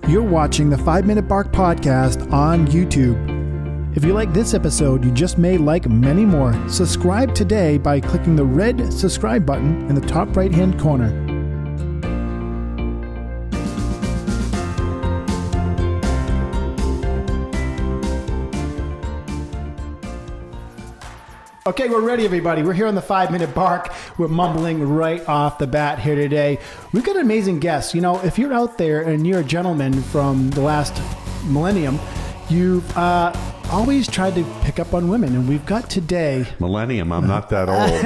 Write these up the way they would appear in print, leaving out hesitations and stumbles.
You're watching the 5 Minute Bark Podcast on YouTube. If you like this episode, you just may like many more. Subscribe today by clicking the red subscribe button in the top right-hand corner. Okay, we're ready, everybody. We're here on the 5 Minute Bark. We're mumbling right off the bat here today. We've got an amazing guest. You know, if you're out there and you're a gentleman from the last millennium, you've always tried to pick up on women. And we've got today... Millennium, I'm not that old.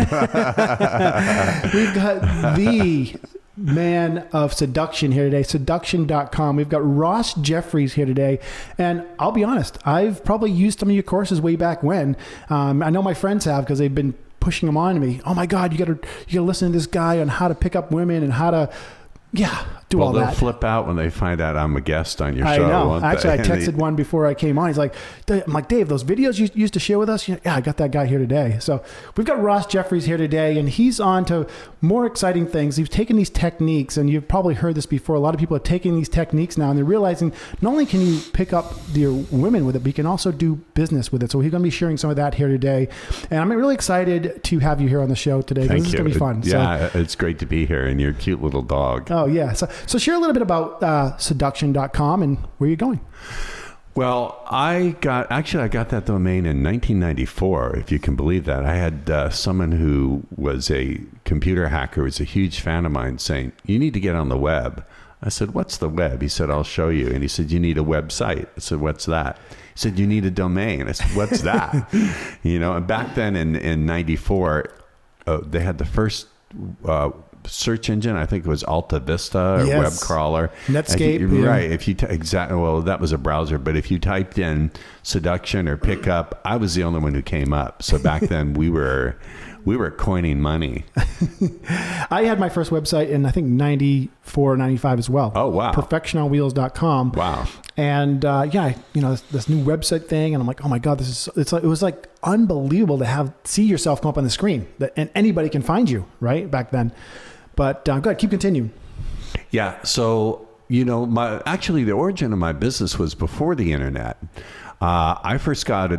We've got the man of seduction here today, seduction.com. We've got Ross Jeffries here today. And I'll be honest, I've probably used some of your courses way back when. I know my friends have because they've been pushing them on to me. Oh my God, you gotta listen to this guy on how to pick up women and how to, do all that. They'll flip out when they find out I'm a guest on your show. I know. Actually, I texted one before I came on. He's like, I'm like, Dave, those videos you used to share with us? Yeah, I got that guy here today. So we've got Ross Jeffries here today, and he's on to more exciting things. He's taken these techniques, and you've probably heard this before. A lot of people are taking these techniques now, and they're realizing not only can you pick up your women with it, but you can also do business with it. So he's going to be sharing some of that here today. And I'm really excited to have you here on the show today. Thank you. This is going to be fun. Yeah, it's great to be here, and your cute little dog. Oh, yeah. So share a little bit about seduction.com and where you're going. Well, I got that domain in 1994, if you can believe that. I had someone who was a computer hacker, was a huge fan of mine, saying, you need to get on the web. I said, what's the web? He said, I'll show you. And he said, you need a website. I said, what's that? He said, you need a domain. I said, what's that? And back then in 94, they had the first search engine. I think it was Alta Vista or Web Crawler. Netscape. Right. If you well, that was a browser, but if you typed in seduction or pickup, I was the only one who came up. So back then we were coining money. I had my first website in, I think, 94, 95 as well. Oh, wow. Perfectiononwheels.com. Wow. And this new website thing. And I'm like, oh my God, it was like unbelievable to see yourself come up on the screen and anybody can find you, right? Back then. But go ahead, keep continuing. Yeah. So, the origin of my business was before the internet. I first got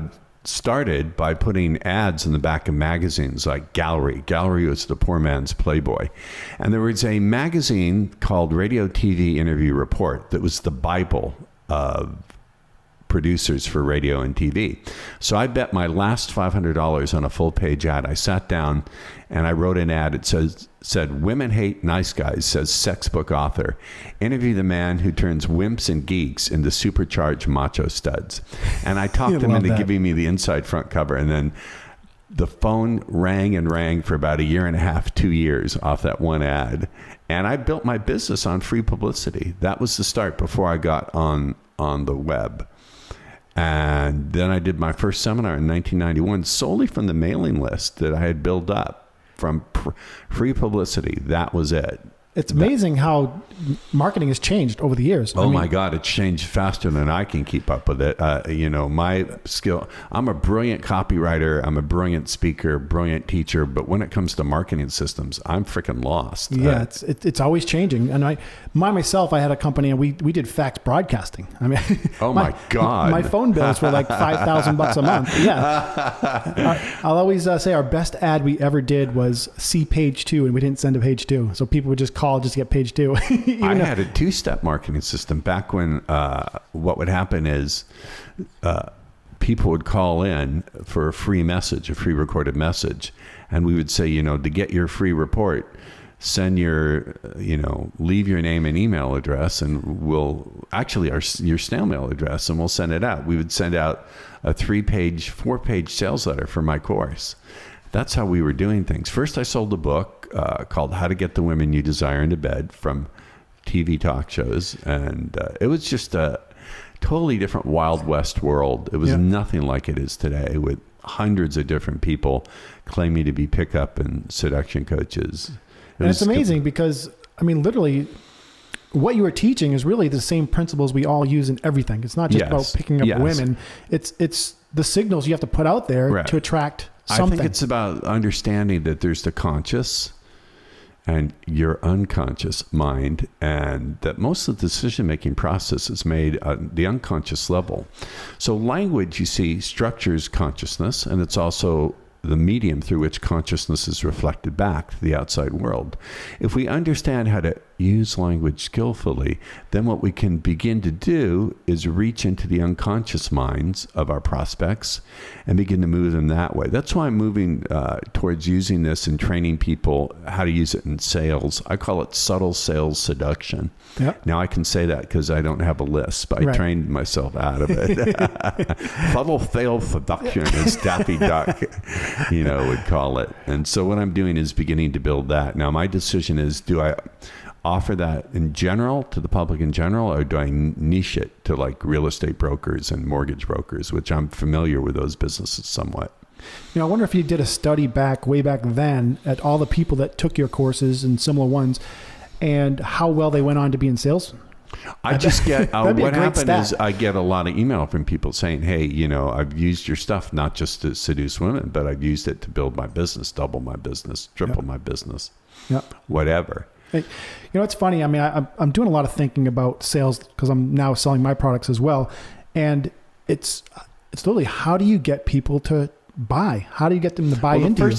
started by putting ads in the back of magazines like Gallery. Gallery was the poor man's Playboy. And there was a magazine called Radio TV Interview Report that was the Bible of producers for radio and TV. So I bet my last $500 on a full page ad. I sat down and I wrote an ad. It said, women hate nice guys, says sex book author. Interview the man who turns wimps and geeks into supercharged macho studs. And I talked him into giving me the inside front cover. And then the phone rang and rang for about a year and a half, 2 years off that one ad. And I built my business on free publicity. That was the start before I got on the web. And then I did my first seminar in 1991 solely from the mailing list that I had built up from free publicity. That was it. It's amazing how marketing has changed over the years. My God, it's changed faster than I can keep up with it. My skill, I'm a brilliant copywriter. I'm a brilliant speaker, brilliant teacher. But when it comes to marketing systems, I'm freaking lost. Yeah, it's always changing. And myself, I had a company and we did fax broadcasting. I mean, oh my God. My phone bills were like $5,000 a month. Yeah. I'll always say our best ad we ever did was see page 2, and we didn't send to page 2. So people would just call just to get page 2. I had a 2-step marketing system back when what would happen is people would call in for a free message, a free recorded message. And we would say, to get your free report, send your, leave your name and email address, and your snail mail address, and we'll send it out. We would send out a 4-page sales letter for my course. That's how we were doing things. First, I sold a book called How to Get the Women You Desire into Bed from TV talk shows. And it was just a totally different Wild West world. It was nothing like it is today, with hundreds of different people claiming to be pickup and seduction coaches. And it's amazing because, literally, what you were teaching is really the same principles we all use in everything. It's not just about picking up women. It's the signals you have to put out there to attract something. I think it's about understanding that there's the conscious and your unconscious mind, and that most of the decision-making process is made at the unconscious level. So language, you see, structures consciousness, and it's also the medium through which consciousness is reflected back to the outside world. If we understand how to use language skillfully, then what we can begin to do is reach into the unconscious minds of our prospects and begin to move them that way. That's why I'm moving towards using this and training people how to use it in sales. I call it subtle sales seduction. Yep. Now I can say that because I don't have a lisp. I trained myself out of it. Subtle sales seduction, as Daffy Duck, would call it. And so what I'm doing is beginning to build that. Now my decision is, do I offer that in general to the public in general, or do I niche it to like real estate brokers and mortgage brokers, which I'm familiar with those businesses somewhat. I wonder if you did a study way back then at all the people that took your courses and similar ones and how well they went on to be in sales. I just get, what happened stat. is I get a lot of email from people saying, hey, I've used your stuff not just to seduce women, but I've used it to build my business, double my business, triple my business, whatever. Hey, it's funny. I mean, I'm doing a lot of thinking about sales because I'm now selling my products as well. And it's literally, how do you get people to buy? How do you get them to buy into you?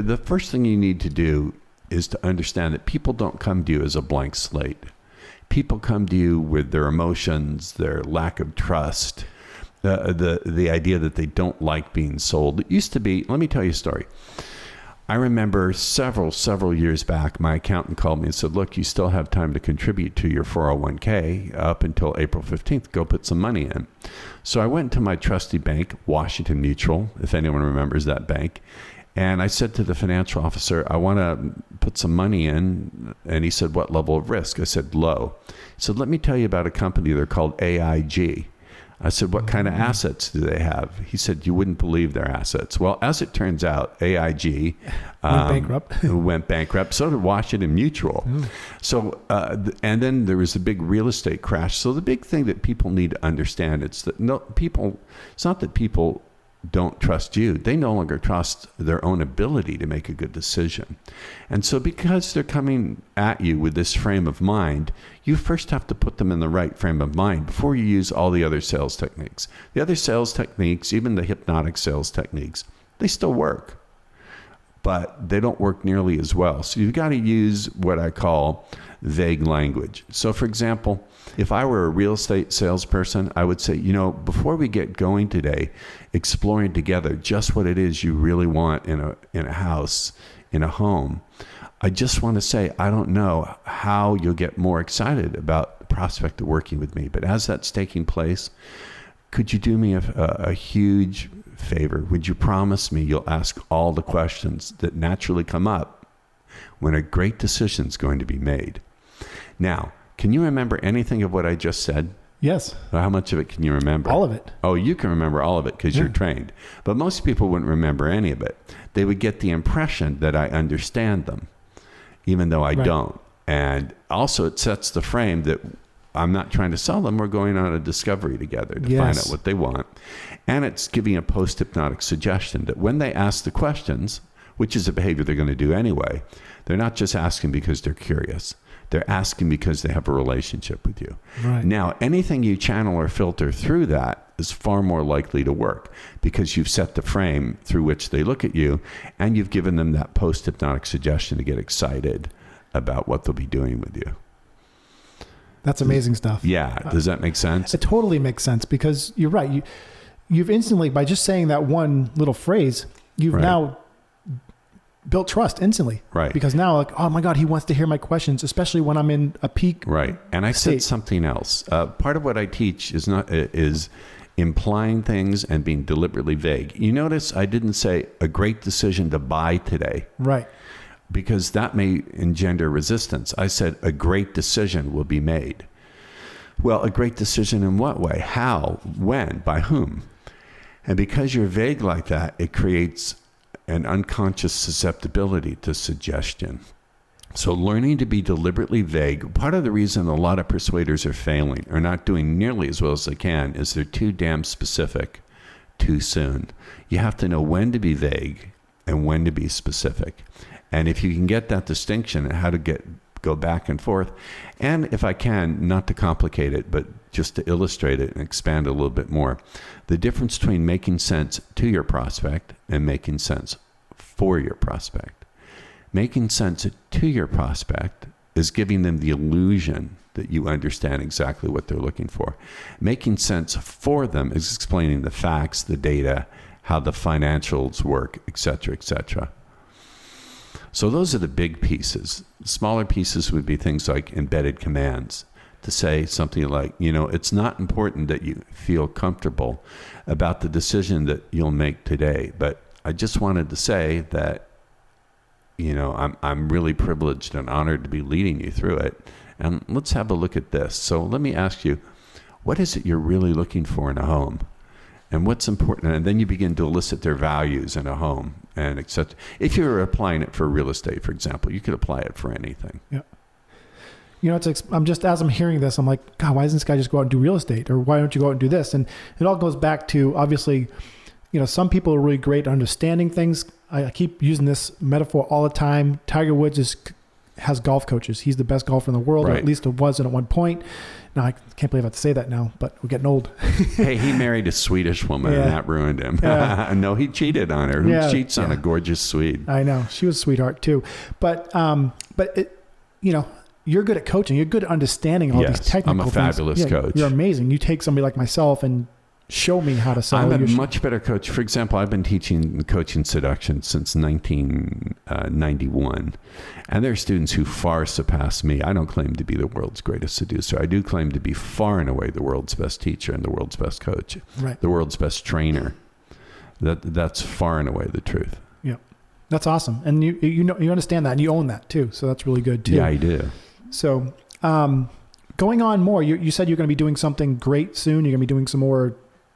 The first thing you need to do is to understand that people don't come to you as a blank slate. People come to you with their emotions, their lack of trust, the idea that they don't like being sold. It used to be, let me tell you a story. I remember several years back, my accountant called me and said, look, you still have time to contribute to your 401k up until April 15th. Go put some money in. So I went to my trusty bank, Washington Mutual, if anyone remembers that bank. And I said to the financial officer, I want to put some money in. And he said, what level of risk? I said, low. He said, let me tell you about a company. They're called AIG. I said, what kind of assets do they have? He said, you wouldn't believe their assets. Well, as it turns out, AIG went bankrupt. So did Washington Mutual. Mm. So, and then there was a big real estate crash. So the big thing that people need to understand is that it's not that people don't trust you. They no longer trust their own ability to make a good decision. And so because they're coming at you with this frame of mind, you first have to put them in the right frame of mind before you use all the other sales techniques. The other sales techniques, even the hypnotic sales techniques, they still work, but they don't work nearly as well. So you've got to use what I call vague language. So for example, if I were a real estate salesperson, I would say, before we get going today, exploring together just what it is you really want in a house, in a home, I just want to say, I don't know how you'll get more excited about the prospect of working with me. But as that's taking place, could you do me a huge favor? Would you promise me you'll ask all the questions that naturally come up when a great decision is going to be made? Now, can you remember anything of what I just said? Yes. How much of it can you remember? All of it. Oh, you can remember all of it because you're trained. But most people wouldn't remember any of it. They would get the impression that I understand them, even though I don't. And also it sets the frame that I'm not trying to sell them. We're going on a discovery together to find out what they want. And it's giving a post-hypnotic suggestion that when they ask the questions, which is a behavior they're going to do anyway, they're not just asking because they're curious. They're asking because they have a relationship with you. Right. Now, anything you channel or filter through that is far more likely to work because you've set the frame through which they look at you and you've given them that post-hypnotic suggestion to get excited about what they'll be doing with you. That's amazing stuff. Yeah. Does that make sense? It totally makes sense because you're right. You've instantly, by just saying that one little phrase, you've now built trust instantly. Right. Because now, like, oh my God, he wants to hear my questions, especially when I'm in a peak. Right. And I said something else. Part of what I teach is implying things and being deliberately vague. You notice I didn't say a great decision to buy today. Right. Because that may engender resistance. I said a great decision will be made. Well, a great decision in what way? How? When? By whom? And because you're vague like that, it creates an unconscious susceptibility to suggestion. So learning to be deliberately vague, part of the reason a lot of persuaders are failing or not doing nearly as well as they can is they're too damn specific too soon. You have to know when to be vague and when to be specific. And if you can get that distinction and how to go back and forth, and if I can, not to complicate it, but just to illustrate it and expand a little bit more, the difference between making sense to your prospect and making sense for your prospect. Making sense to your prospect is giving them the illusion that you understand exactly what they're looking for. Making sense for them is explaining the facts, the data, how the financials work, et cetera, et cetera. So those are the big pieces. Smaller pieces would be things like embedded commands, to say something like, it's not important that you feel comfortable about the decision that you'll make today, but I just wanted to say that, I'm really privileged and honored to be leading you through it. And let's have a look at this. So let me ask you, what is it you're really looking for in a home? And what's important? And then you begin to elicit their values in a home and accept. If you're applying it for real estate, for example, you could apply it for anything. Yeah. I'm just, as I'm hearing this, I'm like, God, why doesn't this guy just go out and do real estate? Or why don't you go out and do this? And it all goes back to, obviously, some people are really great at understanding things. I keep using this metaphor all the time. Tiger Woods has golf coaches. He's the best golfer in the world, right. Or at least it wasn't at one point. Now, I can't believe I have to say that now, but we're getting old. Hey, he married a Swedish woman, and that ruined him. Yeah. No, he cheated on her. Who cheats on a gorgeous Swede? I know. She was a sweetheart too. But you're good at coaching. You're good at understanding all these technical things. I'm a fabulous coach. You're amazing. You take somebody like myself and show me how to sell. I'm a much better coach. For example, I've been teaching coaching seduction since 1991. And there are students who far surpass me. I don't claim to be the world's greatest seducer. I do claim to be far and away the world's best teacher and the world's best coach, right. The world's best trainer. That's far and away the truth. Yeah, that's awesome. And you understand that and you own that too. So that's really good too. Yeah, I do. So going on more, you said you're going to be doing something great soon. You're going to be doing some more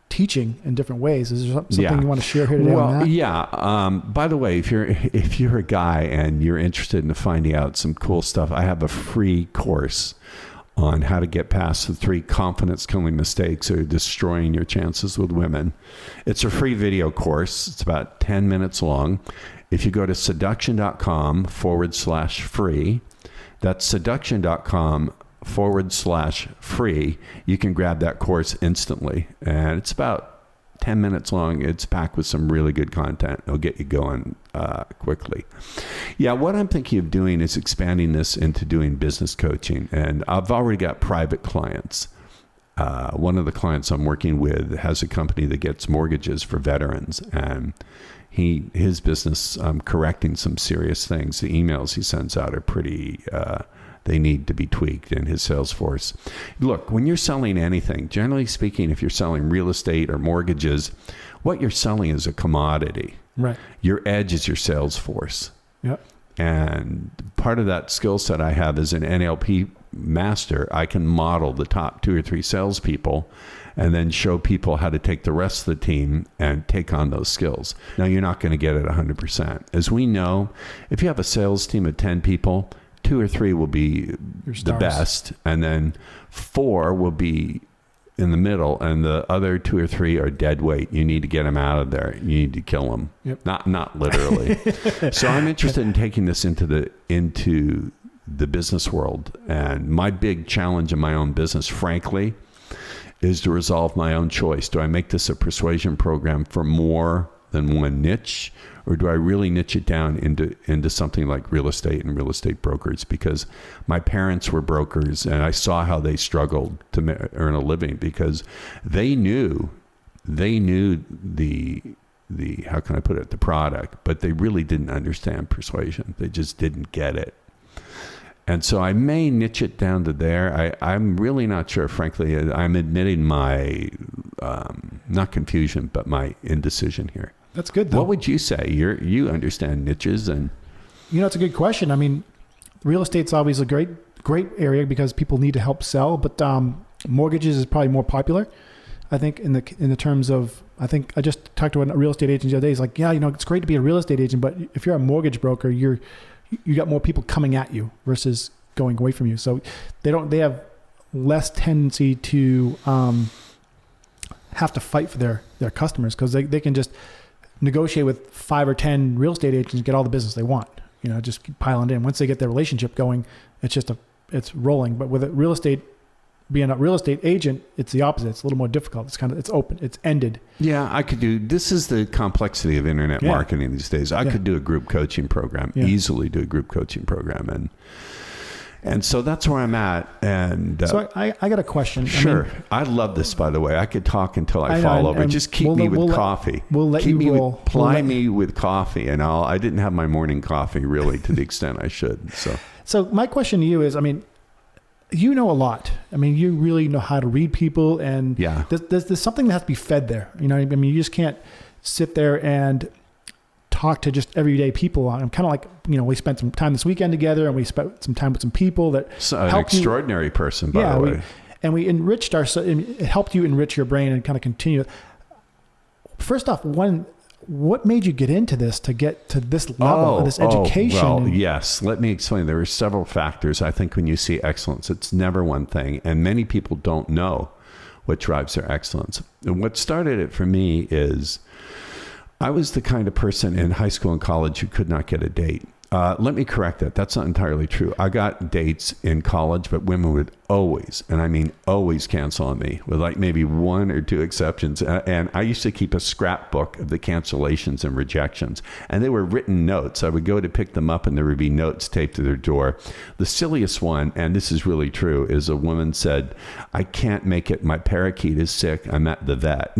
teaching in different ways. Is there something you want to share here today on that? Yeah. By the way, if you're a guy and you're interested in finding out some cool stuff, I have a free course on how to get past the 3 confidence-killing mistakes that are destroying your chances with women. It's a free video course. It's about 10 minutes long. If you go to seduction.com/free, that's seduction.com/free, you can grab that course instantly. And it's about 10 minutes long. It's packed with some really good content. It'll get you going quickly. Yeah, what I'm thinking of doing is expanding this into doing business coaching. And I've already got private clients. One of the clients I'm working with has a company that gets mortgages for veterans. And his business, correcting some serious things. The emails he sends out are pretty... they need to be tweaked in his sales force. Look, when you're selling anything, generally speaking, if you're selling real estate or mortgages, what you're selling is a commodity. Right. Your edge is your sales force. Yep. And part of that skill set I have as an NLP master, I can model the top 2 or 3 salespeople and then show people how to take the rest of the team and take on those skills. Now, you're not going to get it 100%. As we know, if you have a sales team of 10 people, 2 or 3 will be the best, and then 4 will be in the middle, and the other 2 or 3 are dead weight. You need to get them out of there. You need to kill them. Yep. Not literally. So I'm interested in taking this into the business world, and my big challenge in my own business, frankly, is to resolve my own choice. Do I make this a persuasion program for more than one niche? Or do I really niche it down into something like real estate and real estate brokers? Because my parents were brokers, and I saw how they struggled to earn a living because they knew the how can I put it, the product, but they really didn't understand persuasion. They just didn't get it. And so I may niche it down to there. I'm really not sure, frankly. I'm admitting my, not confusion, but my indecision here. That's good, though. What would you say? You understand niches, and it's a good question. I mean, real estate's always a great area because people need to help sell, but mortgages is probably more popular. I think in the terms of, I think I just talked to a real estate agent the other day. He's like, yeah, it's great to be a real estate agent, but if you're a mortgage broker, you got more people coming at you versus going away from you. So they have less tendency to have to fight for their customers because they can just negotiate with 5 or 10 real estate agents and get all the business they want. just keep piling in. Once they get their relationship going, it's rolling. But with being a real estate agent, it's the opposite. It's a little more difficult. It's open. It's ended. Yeah, this is the complexity of internet marketing these days. I could do a group coaching program, easily do a group coaching program. And so that's where I'm at. And so I got a question. Sure. I love this, by the way. I could talk until I fall over. Just keep me with coffee. We'll let you roll. Ply me with coffee. And I didn't have my morning coffee really to the extent I should. So my question to you is, you know a lot. You really know how to read people, and there's something that has to be fed there. You just can't sit there and talk to just everyday people. I'm kind of like, we spent some time this weekend together, and we spent some time with some people that an extraordinary person, by the way. We enriched it helped you enrich your brain and kind of continue. First off, what made you get into this to get to this level of this education? Well, yes. Let me explain. There are several factors. I think when you see excellence, it's never one thing. And many people don't know what drives their excellence. And what started it for me is I was the kind of person in high school and college who could not get a date. Let me correct that. That's not entirely true. I got dates in college, but women would always, and I mean always, cancel on me with like maybe one or two exceptions. And I used to keep a scrapbook of the cancellations and rejections. And they were written notes. I would go to pick them up and there would be notes taped to their door. The silliest one, and this is really true, is a woman said, "I can't make it. My parakeet is sick. I'm at the vet."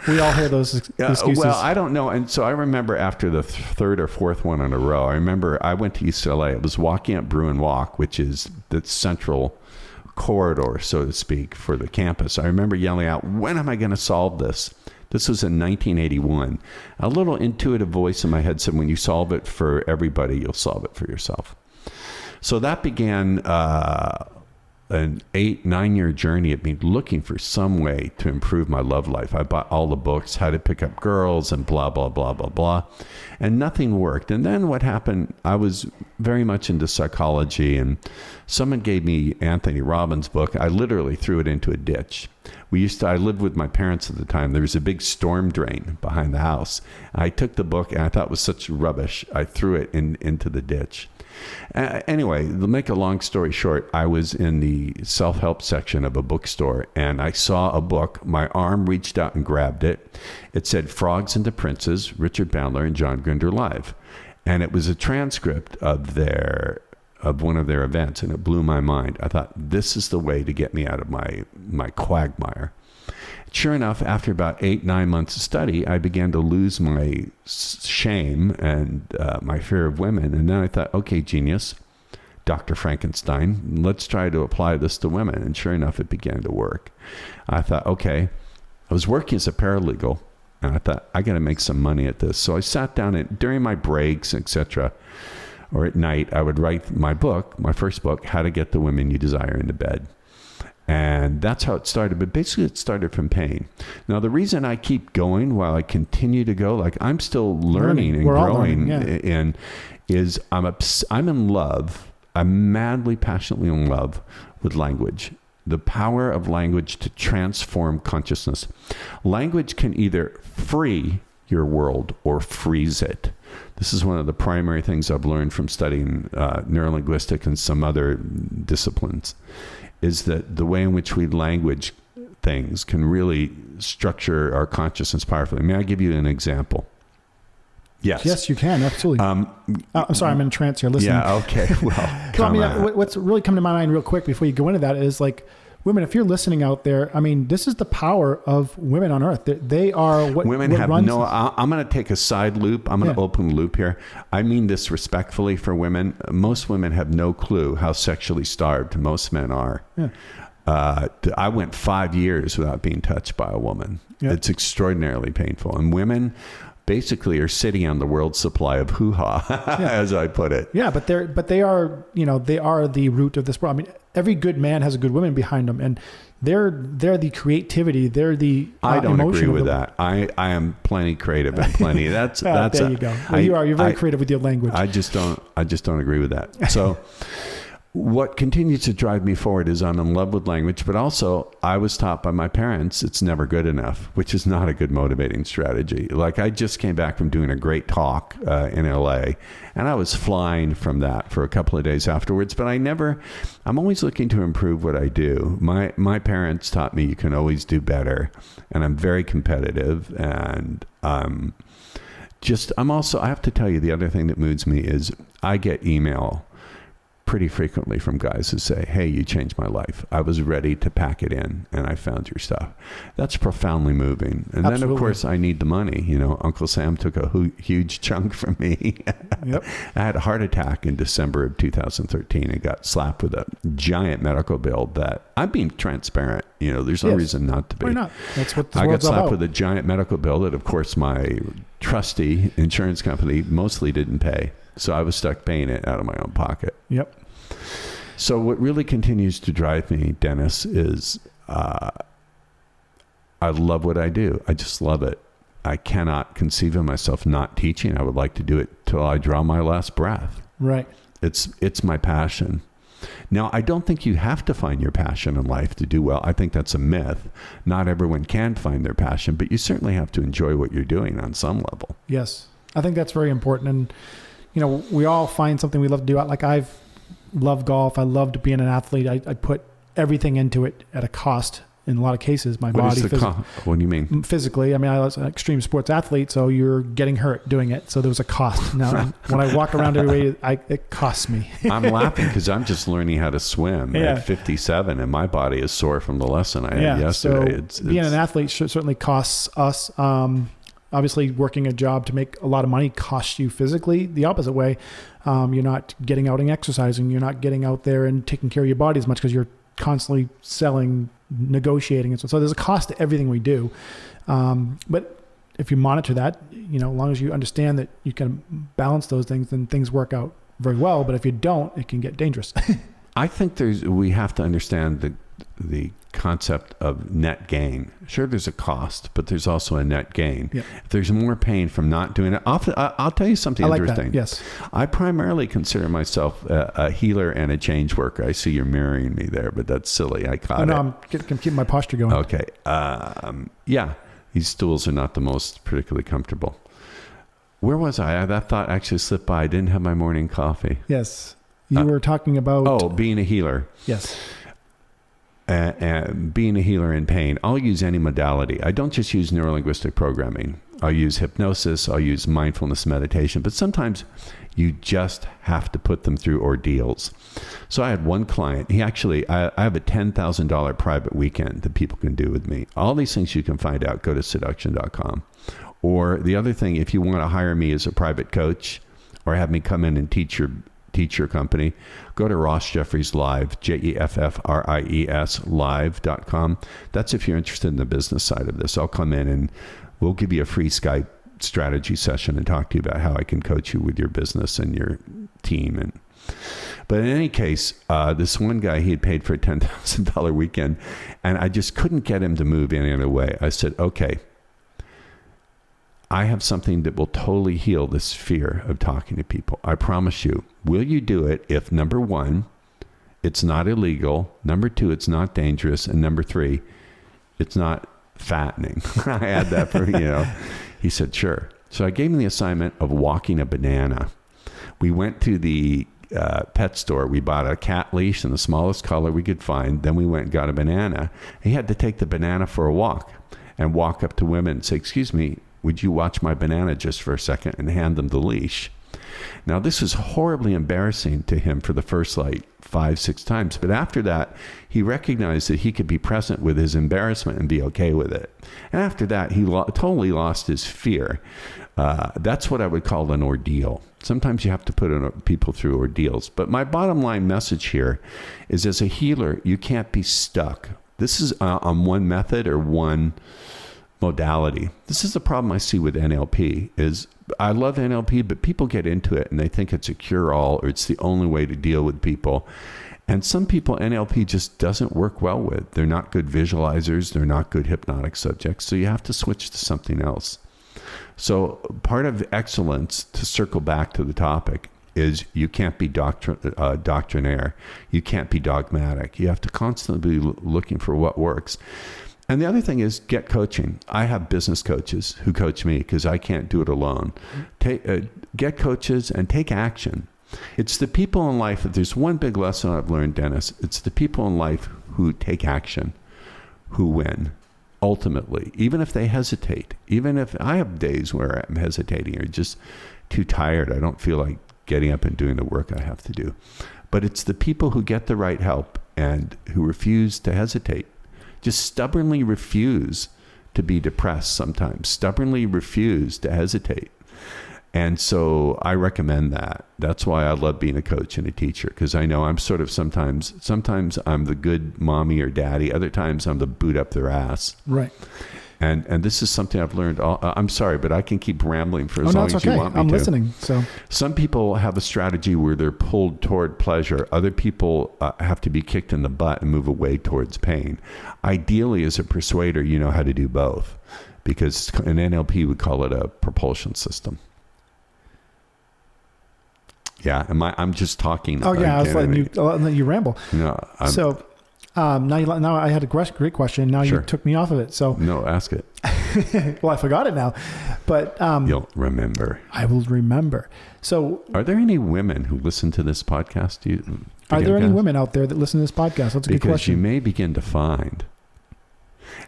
We all hear those excuses. Well, I don't know. And so I remember after the third or fourth one in a row, I remember I went to UCLA. I was walking up Bruin Walk, which is the central corridor, so to speak, for the campus. I remember yelling out, "When am I going to solve this?" This was in 1981. A little intuitive voice in my head said, "When you solve it for everybody, you'll solve it for yourself." So that began an 8-9 year journey of me looking for some way to improve my love life. I bought all the books, how to pick up girls and blah, blah, blah, blah, blah. And nothing worked. And then what happened, I was very much into psychology, and someone gave me Anthony Robbins' book. I literally threw it into a ditch. I lived with my parents at the time. There was a big storm drain behind the house. I took the book and I thought it was such rubbish. I threw it into the ditch. Anyway, to make a long story short, I was in the self-help section of a bookstore and I saw a book. My arm reached out and grabbed it. It said Frogs and the Princes, Richard Bandler and John Grinder Live. And it was a transcript of one of their events, and it blew my mind. I thought, this is the way to get me out of my quagmire. Sure enough, after about 8-9 months of study, I began to lose my shame and my fear of women. And then I thought, okay, genius, Dr. Frankenstein, let's try to apply this to women. And sure enough, it began to work. I thought, okay, I was working as a paralegal, and I thought, I got to make some money at this. So I sat down and during my breaks, etc., or at night, I would write my first book, How to Get the Women You Desire into Bed. And that's how it started. But basically, it started from pain. Now, the reason I keep going while I continue to go, like I'm still learning and growing, is I'm in love. I'm madly, passionately in love with language. The power of language to transform consciousness. Language can either free your world or freeze it. This is one of the primary things I've learned from studying neurolinguistics and some other disciplines, is that the way in which we language things can really structure our consciousness powerfully. May I give you an example? Yes. Yes, you can. Absolutely. I'm sorry, I'm in a trance here listening. Yeah, okay. Well, what's really coming to my mind real quick before you go into that is like, women, if you're listening out there, I mean, this is the power of women on earth. They are what women what have runs no. I'm going to take a side loop. I'm going to open a loop here. I mean this respectfully for women. Most women have no clue how sexually starved most men are. Yeah. I went 5 years without being touched by a woman. Yeah. It's extraordinarily painful. And women basically are sitting on the world's supply of hoo-ha, as I put it. Yeah, but they are the root of this problem. I mean, every good man has a good woman behind them, and they're the creativity. They're the I don't agree with that. I am plenty creative and plenty. That's there you go. Well, you're very creative with your language. I just don't agree with that. So what continues to drive me forward is I'm in love with language, but also I was taught by my parents it's never good enough, which is not a good motivating strategy. Like, I just came back from doing a great talk in LA, and I was flying from that for a couple of days afterwards, but I'm always looking to improve what I do. My parents taught me you can always do better, and I'm very competitive, and I have to tell you, the other thing that moves me is I get email pretty frequently from guys who say, hey, you changed my life. I was ready to pack it in, and I found your stuff. That's profoundly moving. And Absolutely. then, of course, I need the money. Uncle Sam took a huge chunk from me. Yep. I had a heart attack in December of 2013 and got slapped with a giant medical bill that I'm being transparent. There's no reason not to be. Why not? That's what the I got world's all slapped about. with a giant medical bill that, of course, my trusty insurance company mostly didn't pay. So I was stuck paying it out of my own pocket. Yep. So what really continues to drive me, Dennis, is I love what I do. I just love it. I cannot conceive of myself not teaching. I would like to do it till I draw my last breath. Right. It's my passion. Now, I don't think you have to find your passion in life to do well. I think that's a myth. Not everyone can find their passion, but you certainly have to enjoy what you're doing on some level. Yes. I think that's very important. And, we all find something we love to do. Like, I've loved golf. I loved being an athlete. I put everything into it at a cost in a lot of cases. My body. What do you mean? Physically. I mean, I was an extreme sports athlete, so you're getting hurt doing it. So there was a cost. Now, when I walk around every day, it costs me. I'm laughing because I'm just learning how to swim at 57, and my body is sore from the lesson I had yesterday. So being an athlete certainly costs us. Obviously, working a job to make a lot of money costs you physically. The opposite way, you're not getting out and exercising. You're not getting out there and taking care of your body as much because you're constantly selling, negotiating. And so there's a cost to everything we do. But if you monitor that, as long as you understand that you can balance those things, then things work out very well. But if you don't, it can get dangerous. I think we have to understand the concept of net gain. Sure, there's a cost, but there's also a net gain. Yep. If there's more pain from not doing it, I'll tell you something interesting. That. Yes. I primarily consider myself a healer and a change worker. I see you're mirroring me there, but that's silly. I caught it. No, I'm keeping my posture going. Okay. These stools are not the most particularly comfortable. Where was I? That thought actually slipped by. I didn't have my morning coffee. Yes. You were talking about... being a healer. Yes. And being a healer in pain. I'll use any modality. I don't just use neurolinguistic programming. I'll use hypnosis. I'll use mindfulness meditation. But sometimes you just have to put them through ordeals. So I had one client. I have a $10,000 private weekend that people can do with me. All these things you can find out. Go to seduction.com. Or the other thing, if you want to hire me as a private coach or have me come in and teach your company, go to Ross Jeffries Live, JEFFRIES live.com. That's if you're interested in the business side of this. I'll come in and we'll give you a free Skype strategy session and talk to you about how I can coach you with your business and your team. But in any case, this one guy, he had paid for a $10,000 weekend, and I just couldn't get him to move any other way. I said, okay, I have something that will totally heal this fear of talking to people. I promise you. Will you do it if, number one, it's not illegal, number two, it's not dangerous, and number three, it's not fattening? I had that for, He said, sure. So I gave him the assignment of walking a banana. We went to the pet store. We bought a cat leash in the smallest color we could find. Then we went and got a banana. He had to take the banana for a walk and walk up to women and say, excuse me, would you watch my banana just for a second, and hand them the leash? Now, this was horribly embarrassing to him for the first 5-6 times. But after that, he recognized that he could be present with his embarrassment and be okay with it. And after that, he totally lost his fear. That's what I would call an ordeal. Sometimes you have to put people through ordeals. But my bottom line message here is, as a healer, you can't be stuck. This is on one method or one modality. This is the problem I see with NLP. Is I love NLP, but people get into it and they think it's a cure-all or it's the only way to deal with people. And some people NLP just doesn't work well with. They're not good visualizers. They're not good hypnotic subjects. So you have to switch to something else. So part of excellence, to circle back to the topic, is you can't be doctrinaire. You can't be dogmatic. You have to constantly be looking for what works. And the other thing is get coaching. I have business coaches who coach me because I can't do it alone. Get coaches and take action. It's the people in life, if there's one big lesson I've learned, Dennis, it's the people in life who take action, who win, ultimately, even if they hesitate. Even if I have days where I'm hesitating or just too tired, I don't feel like getting up and doing the work I have to do. But it's the people who get the right help and who refuse to hesitate. Just stubbornly refuse to be depressed sometimes, stubbornly refuse to hesitate. And so I recommend that. That's why I love being a coach and a teacher, because I know I'm sort of sometimes I'm the good mommy or daddy. Other times I'm the boot up their ass. Right. And this is something I've learned. I'm sorry, but I can keep rambling for as long as you want me to. I'm listening. So some people have a strategy where they're pulled toward pleasure. Other people have to be kicked in the butt and move away towards pain. Ideally, as a persuader, you know how to do both, because an NLP would call it a propulsion system. Yeah, I'm just talking. Oh yeah, I was letting you ramble. No, now I had a great question. Now you took me off of it. So no, ask it. Well, I forgot it now, but you'll remember. I will remember. So, are there any women who listen to this podcast? Are there any women out there that listen to this podcast? That's a good question. Because you may begin to find,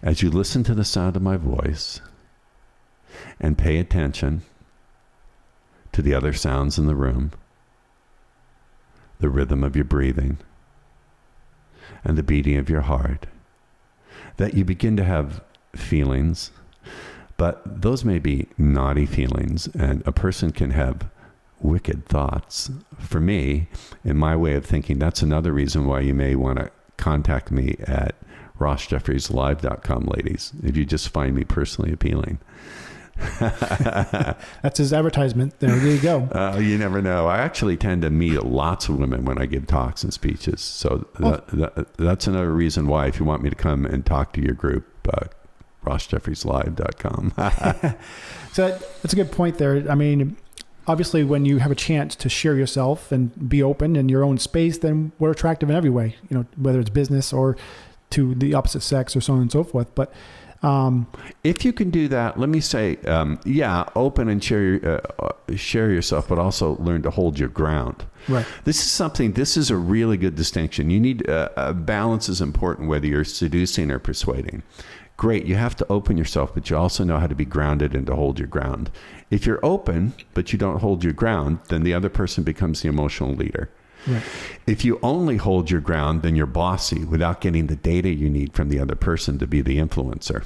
as you listen to the sound of my voice, and pay attention to the other sounds in the room, the rhythm of your breathing, and the beating of your heart, that you begin to have feelings, but those may be naughty feelings, and a person can have wicked thoughts. For me, in my way of thinking, that's another reason why you may want to contact me at rossjeffrieslive.com, ladies, if you just find me personally appealing. That's his advertisement. There you go. You never know. I actually tend to meet lots of women when I give talks and speeches. So that's another reason why, if you want me to come and talk to your group, rossjeffrieslive.com. So that's a good point there. I mean, obviously, when you have a chance to share yourself and be open in your own space, then we're attractive in every way, whether it's business or to the opposite sex or so on and so forth. But if you can do that, let me say, open and share yourself, but also learn to hold your ground. Right. This is a really good distinction. You need balance is important, whether you're seducing or persuading. Great. You have to open yourself, but you also know how to be grounded and to hold your ground. If you're open, but you don't hold your ground, then the other person becomes the emotional leader. Right. If you only hold your ground, then you're bossy without getting the data you need from the other person to be the influencer.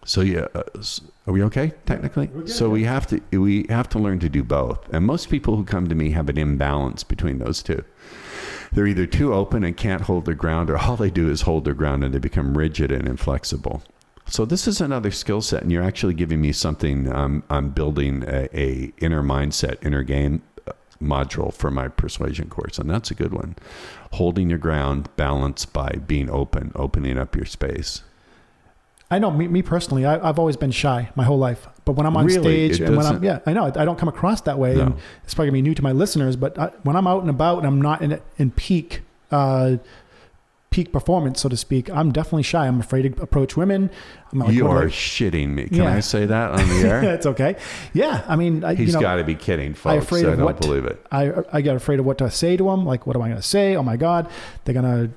So are we okay technically? So we have to learn to do both. And most people who come to me have an imbalance between those two. They're either too open and can't hold their ground, or all they do is hold their ground and they become rigid and inflexible. So this is another skill set, and you're actually giving me something. I'm building a inner mindset, inner game module for my persuasion course, and that's a good one. Holding your ground, balanced by being opening up your space. I know me personally, I've always been shy my whole life, but when I'm on stage and when I know I don't come across that way. No. And it's probably gonna be new to my listeners, but when I'm out and about and I'm not in peak performance, so to speak, I'm definitely shy. I'm afraid to approach women. You are shitting me. Can I say that on the air? It's okay. Yeah. I mean, he's got to be kidding, folks. I don't believe it. I get afraid of what to say to them. Like, what am I going to say? Oh my God, they're going to,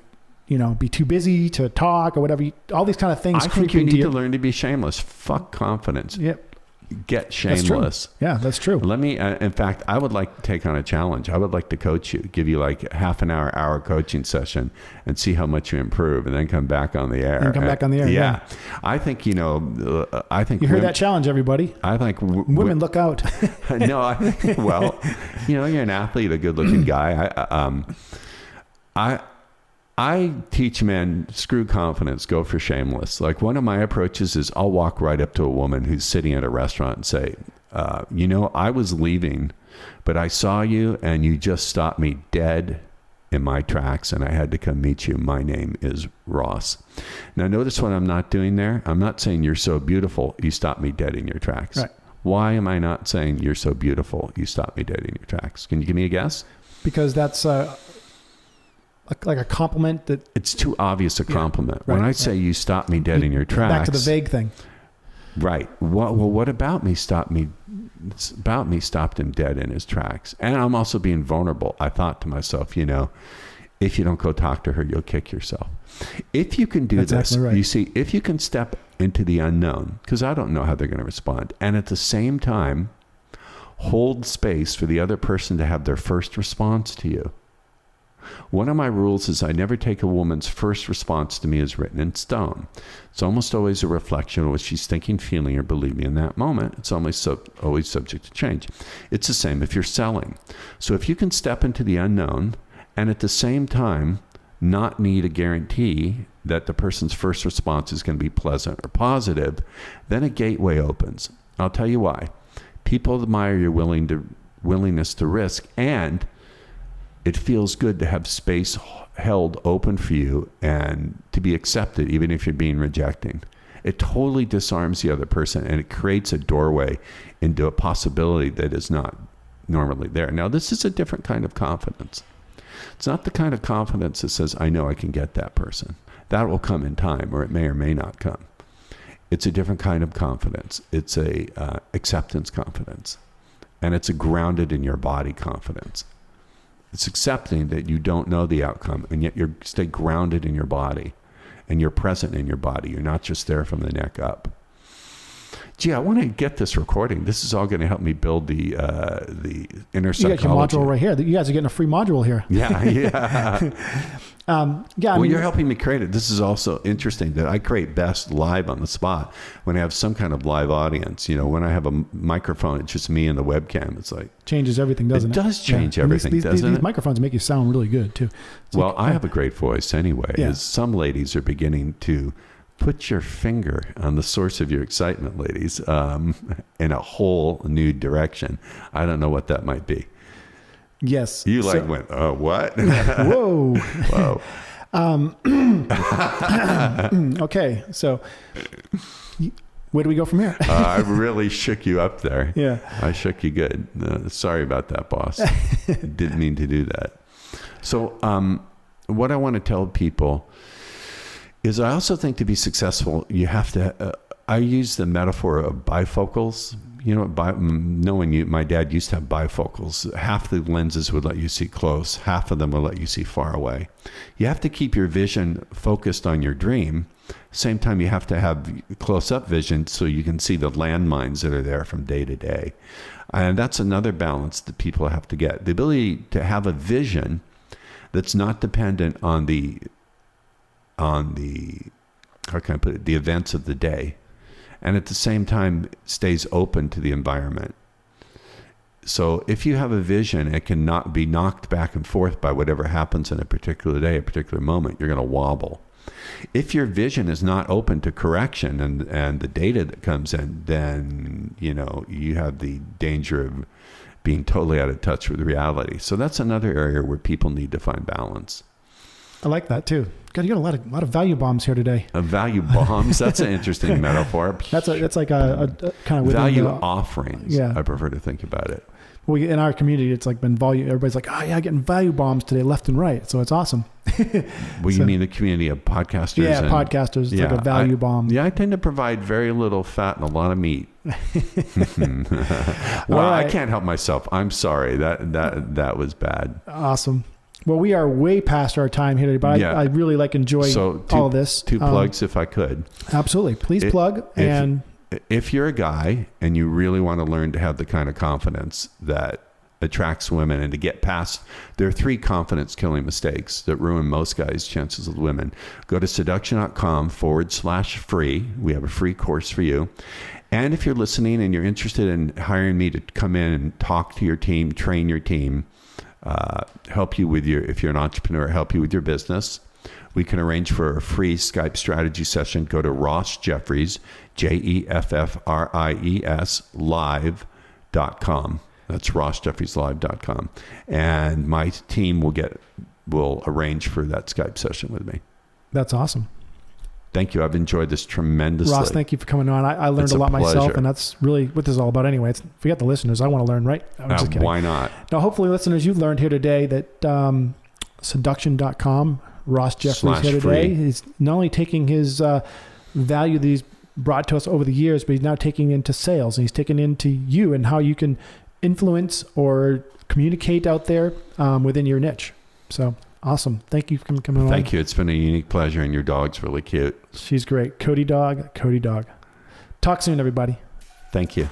be too busy to talk or whatever. All these kind of things. I think you need to learn to be shameless. Fuck confidence. Yep. Get shameless. That's true. Let me, in fact, I would like to take on a challenge. I would like to coach you, give you like a half an hour coaching session and see how much you improve, and then come back on the air. Yeah. I think, you heard that challenge, everybody. I think women look out. No, you're an athlete, a good looking guy. I teach men, screw confidence, go for shameless. Like, one of my approaches is I'll walk right up to a woman who's sitting at a restaurant and say, I was leaving, but I saw you and you just stopped me dead in my tracks and I had to come meet you. My name is Ross. Now, notice what I'm not doing there. I'm not saying you're so beautiful, you stopped me dead in your tracks. Right. Why am I not saying you're so beautiful, you stop me dead in your tracks? Can you give me a guess? Because that's like a compliment that... It's too obvious a compliment. Right, when I say you stop me dead in your tracks... Back to the vague thing. Right. What about me stopped him dead in his tracks? And I'm also being vulnerable. I thought to myself, if you don't go talk to her, you'll kick yourself. If you can do That's this, exactly right. you see, if you can step into the unknown, because I don't know how they're going to respond, and at the same time, hold space for the other person to have their first response to you. One of my rules is I never take a woman's first response to me as written in stone. It's almost always a reflection of what she's thinking, feeling, or believing in that moment. It's always subject to change. It's the same if you're selling. So if you can step into the unknown and at the same time not need a guarantee that the person's first response is going to be pleasant or positive, then a gateway opens. I'll tell you why. People admire your willingness to risk, and it feels good to have space held open for you and to be accepted, even if you're being rejecting. It totally disarms the other person, and it creates a doorway into a possibility that is not normally there. Now, this is a different kind of confidence. It's not the kind of confidence that says, I know I can get that person. That will come in time, or it may or may not come. It's a different kind of confidence. It's a acceptance confidence, and it's a grounded in your body confidence. It's accepting that you don't know the outcome, and yet you stay grounded in your body, and you're present in your body. You're not just there from the neck up. Gee, I want to get this recording. This is all going to help me build the inner psychology. You got your module right here. You guys are getting a free module here. Yeah. You're helping me create it. This is also interesting that I create best live on the spot when I have some kind of live audience. When I have a microphone, it's just me and the webcam. It's like changes everything, doesn't it? It does change everything, doesn't it? These microphones make you sound really good too. Well, I have a great voice anyway. Yeah. As some ladies are beginning to put your finger on the source of your excitement, ladies, in a whole new direction. I don't know what that might be. Yes. You went, oh, what? Whoa. Whoa. Okay. So where do we go from here? I really shook you up there. Yeah. I shook you good. Sorry about that, boss. Didn't mean to do that. So what I want to tell people is I also think to be successful, you have to, I use the metaphor of bifocals. Knowing my dad used to have bifocals. Half the lenses would let you see close. Half of them will let you see far away. You have to keep your vision focused on your dream. Same time, you have to have close-up vision so you can see the landmines that are there from day to day. And that's another balance that people have to get. The ability to have a vision that's not dependent on the how can I put it, the events of the day, and at the same time stays open to the environment. So if you have a vision, it can not be knocked back and forth by whatever happens in a particular day, a particular moment. You're going to wobble. If your vision is not open to correction and the data that comes in, then you have the danger of being totally out of touch with reality. So that's another area where people need to find balance. I like that too. God, you got a lot of value bombs here today. Value bombs. That's an interesting metaphor. That's like a kind of value offerings. Yeah, I prefer to think about it. Well, in our community, it's like been value. Everybody's like, oh yeah, getting value bombs today, left and right. So it's awesome. Well, you mean the community of podcasters? Yeah, podcasters. It's like a value bomb. Yeah, I tend to provide very little fat and a lot of meat. Well, right. I can't help myself. I'm sorry. That was bad. Awesome. Well, we are way past our time here today, but I really enjoy all of this. Two plugs, if I could. Absolutely. Please plug. If you're a guy and you really want to learn to have the kind of confidence that attracts women and to get past, there are 3 confidence-killing mistakes that ruin most guys' chances with women. Go to seduction.com/free. We have a free course for you. And if you're listening and you're interested in hiring me to come in and talk to your team, train your team, help you with if you're an entrepreneur, help you with your business, we can arrange for a free Skype strategy session. Go to Ross Jeffries, Jeffries, live.com. That's rossjeffrieslive.com. And my team will arrange for that Skype session with me. That's awesome. Thank you. I've enjoyed this tremendously. Ross, thank you for coming on. I learned a lot myself, and that's really what this is all about anyway. Forget the listeners. I want to learn, right? I'm just kidding. Why not? Now, hopefully, listeners, you've learned here today that seduction.com, Ross Jeffries here today. /free. He's not only taking his value that he's brought to us over the years, but he's now taking into sales, and he's taking into you and how you can influence or communicate out there within your niche. So awesome. Thank you for coming on. Thank you. It's been a unique pleasure, and your dog's really cute. She's great. Cody dog. Talk soon, everybody. Thank you.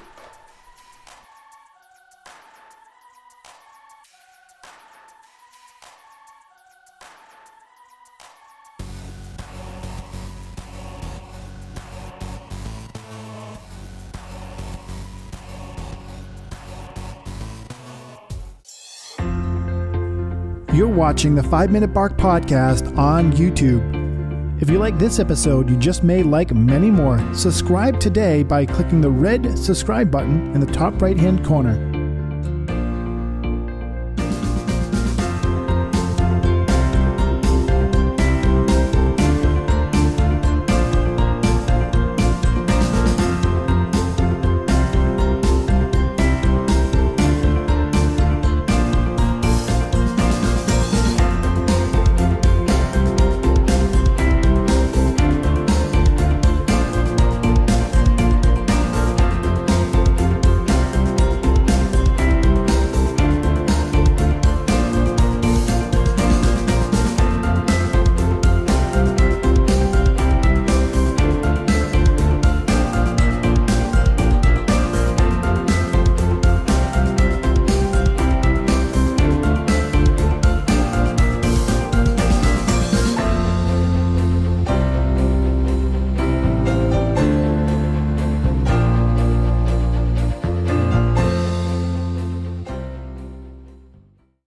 You're watching the 5 Minute Bark Podcast on YouTube. If you like this episode, you just may like many more. Subscribe today by clicking the red subscribe button in the top right-hand corner.